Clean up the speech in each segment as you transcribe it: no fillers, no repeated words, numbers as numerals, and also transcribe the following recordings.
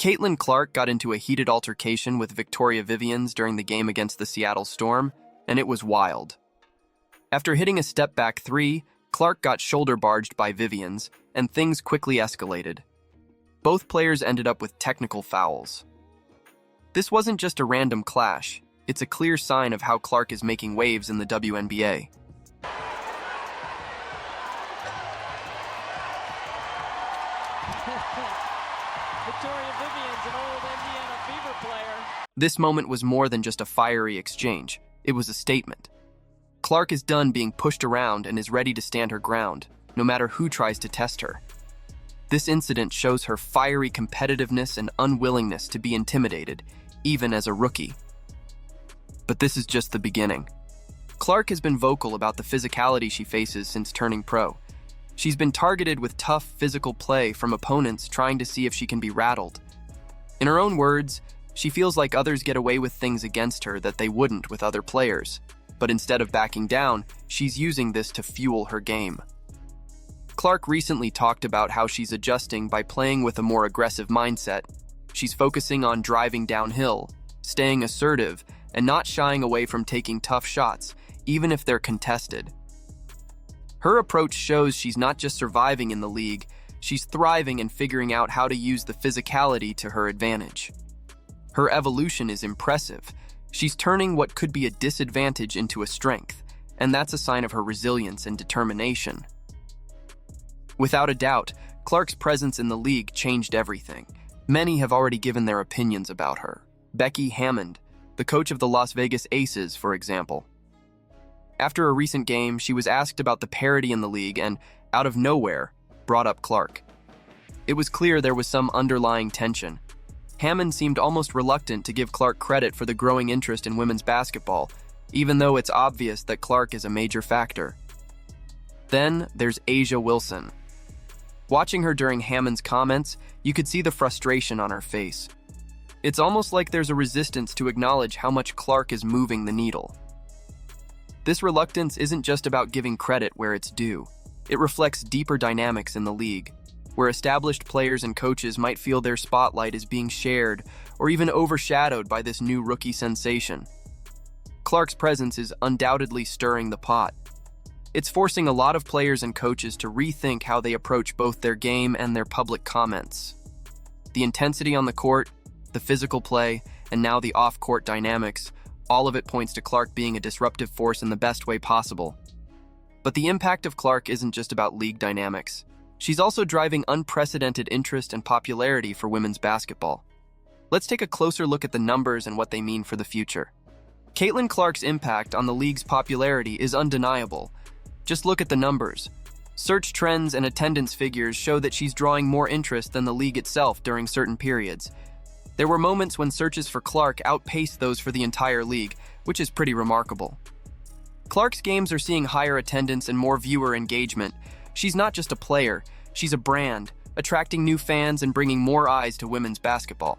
Caitlin Clark got into a heated altercation with Victoria Vivians during the game against the Seattle Storm, and it was wild. After hitting a step-back three, Clark got shoulder-barged by Vivians, and things quickly escalated. Both players ended up with technical fouls. This wasn't just a random clash, it's a clear sign of how Clark is making waves in the WNBA. Victoria Vivians, an old Indiana Fever player. This moment was more than just a fiery exchange, it was a statement. Clark is done being pushed around and is ready to stand her ground, no matter who tries to test her. This incident shows her fiery competitiveness and unwillingness to be intimidated, even as a rookie. But this is just the beginning. Clark has been vocal about the physicality she faces since turning pro. She's been targeted with tough physical play from opponents trying to see if she can be rattled. In her own words, she feels like others get away with things against her that they wouldn't with other players. But instead of backing down, she's using this to fuel her game. Clark recently talked about how she's adjusting by playing with a more aggressive mindset. She's focusing on driving downhill, staying assertive, and not shying away from taking tough shots, even if they're contested. Her approach shows she's not just surviving in the league, she's thriving and figuring out how to use the physicality to her advantage. Her evolution is impressive. She's turning what could be a disadvantage into a strength, and that's a sign of her resilience and determination. Without a doubt, Clark's presence in the league changed everything. Many have already given their opinions about her. Becky Hammond, the coach of the Las Vegas Aces, for example. After a recent game, she was asked about the parity in the league and, out of nowhere, brought up Clark. It was clear there was some underlying tension. Hammond seemed almost reluctant to give Clark credit for the growing interest in women's basketball, even though it's obvious that Clark is a major factor. Then there's A'ja Wilson. Watching her during Hammond's comments, you could see the frustration on her face. It's almost like there's a resistance to acknowledge how much Clark is moving the needle. This reluctance isn't just about giving credit where it's due. It reflects deeper dynamics in the league, where established players and coaches might feel their spotlight is being shared or even overshadowed by this new rookie sensation. Clark's presence is undoubtedly stirring the pot. It's forcing a lot of players and coaches to rethink how they approach both their game and their public comments. The intensity on the court, the physical play, and now the off-court dynamics, all of it points to Clark being a disruptive force in the best way possible. But the impact of Clark isn't just about league dynamics. She's also driving unprecedented interest and popularity for women's basketball. Let's take a closer look at the numbers and what they mean for the future. Caitlin Clark's impact on the league's popularity is undeniable. Just look at the numbers. Search trends and attendance figures show that she's drawing more interest than the league itself during certain periods. There were moments when searches for Clark outpaced those for the entire league, which is pretty remarkable. Clark's games are seeing higher attendance and more viewer engagement. She's not just a player, she's a brand, attracting new fans and bringing more eyes to women's basketball.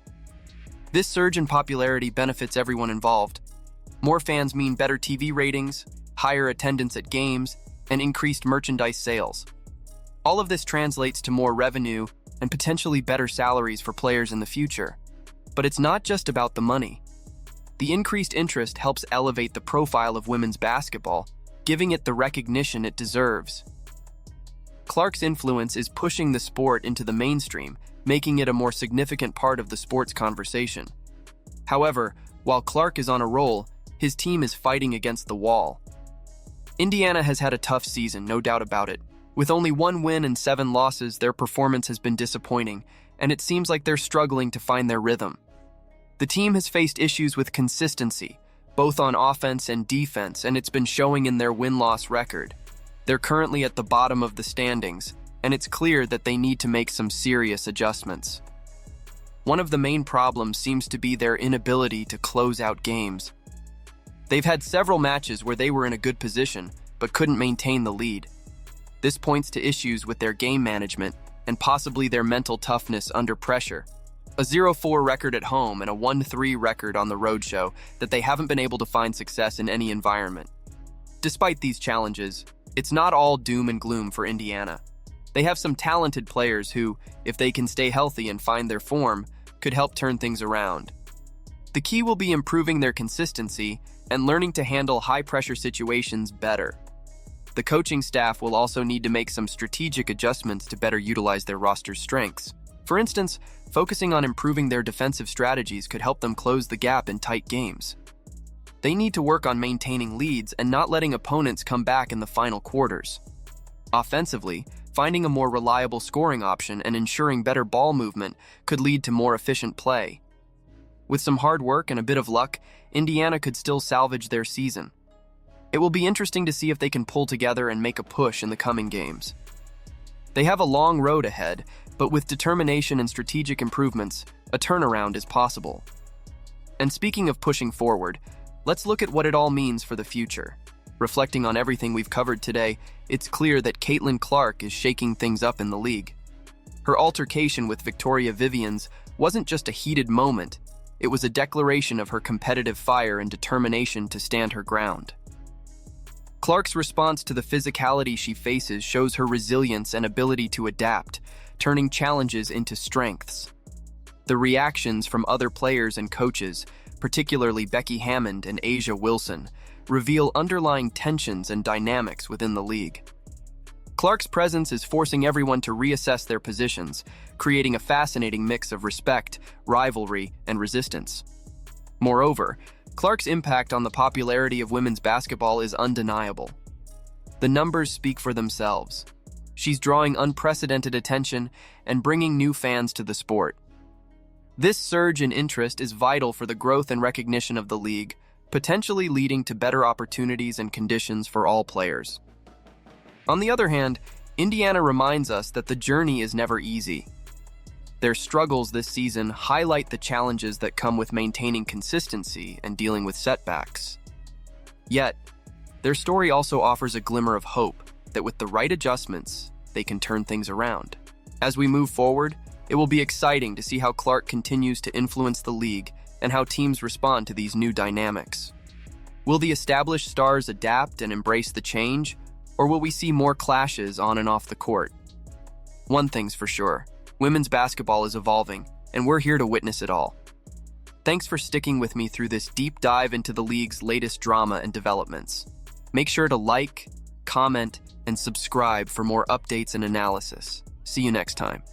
This surge in popularity benefits everyone involved. More fans mean better TV ratings, higher attendance at games, and increased merchandise sales. All of this translates to more revenue and potentially better salaries for players in the future. But it's not just about the money. The increased interest helps elevate the profile of women's basketball, giving it the recognition it deserves. Clark's influence is pushing the sport into the mainstream, making it a more significant part of the sports conversation. However, while Clark is on a roll, his team is fighting against the wall. Indiana has had a tough season, no doubt about it. With only 1 win and 7 losses, their performance has been disappointing, and it seems like they're struggling to find their rhythm. The team has faced issues with consistency, both on offense and defense, and it's been showing in their win-loss record. They're currently at the bottom of the standings, and it's clear that they need to make some serious adjustments. One of the main problems seems to be their inability to close out games. They've had several matches where they were in a good position, but couldn't maintain the lead. This points to issues with their game management and possibly their mental toughness under pressure. A 0-4 record at home and a 1-3 record on the road show that they haven't been able to find success in any environment. Despite these challenges, it's not all doom and gloom for Indiana. They have some talented players who, if they can stay healthy and find their form, could help turn things around. The key will be improving their consistency and learning to handle high-pressure situations better. The coaching staff will also need to make some strategic adjustments to better utilize their roster's strengths. For instance, focusing on improving their defensive strategies could help them close the gap in tight games. They need to work on maintaining leads and not letting opponents come back in the final quarters. Offensively, finding a more reliable scoring option and ensuring better ball movement could lead to more efficient play. With some hard work and a bit of luck, Indiana could still salvage their season. It will be interesting to see if they can pull together and make a push in the coming games. They have a long road ahead, but with determination and strategic improvements, a turnaround is possible. And speaking of pushing forward, let's look at what it all means for the future. Reflecting on everything we've covered today, it's clear that Caitlin Clark is shaking things up in the league. Her altercation with Victoria Vivians wasn't just a heated moment, it was a declaration of her competitive fire and determination to stand her ground. Clark's response to the physicality she faces shows her resilience and ability to adapt, turning challenges into strengths. The reactions from other players and coaches, particularly Becky Hammond and Asia Wilson, reveal underlying tensions and dynamics within the league. Clark's presence is forcing everyone to reassess their positions, creating a fascinating mix of respect, rivalry, and resistance. Moreover, Clark's impact on the popularity of women's basketball is undeniable. The numbers speak for themselves. She's drawing unprecedented attention and bringing new fans to the sport. This surge in interest is vital for the growth and recognition of the league, potentially leading to better opportunities and conditions for all players. On the other hand, Indiana reminds us that the journey is never easy. Their struggles this season highlight the challenges that come with maintaining consistency and dealing with setbacks. Yet, their story also offers a glimmer of hope that with the right adjustments, they can turn things around. As we move forward, it will be exciting to see how Clark continues to influence the league and how teams respond to these new dynamics. Will the established stars adapt and embrace the change, or will we see more clashes on and off the court? One thing's for sure, women's basketball is evolving, and we're here to witness it all. Thanks for sticking with me through this deep dive into the league's latest drama and developments. Make sure to like, comment, and subscribe for more updates and analysis. See you next time.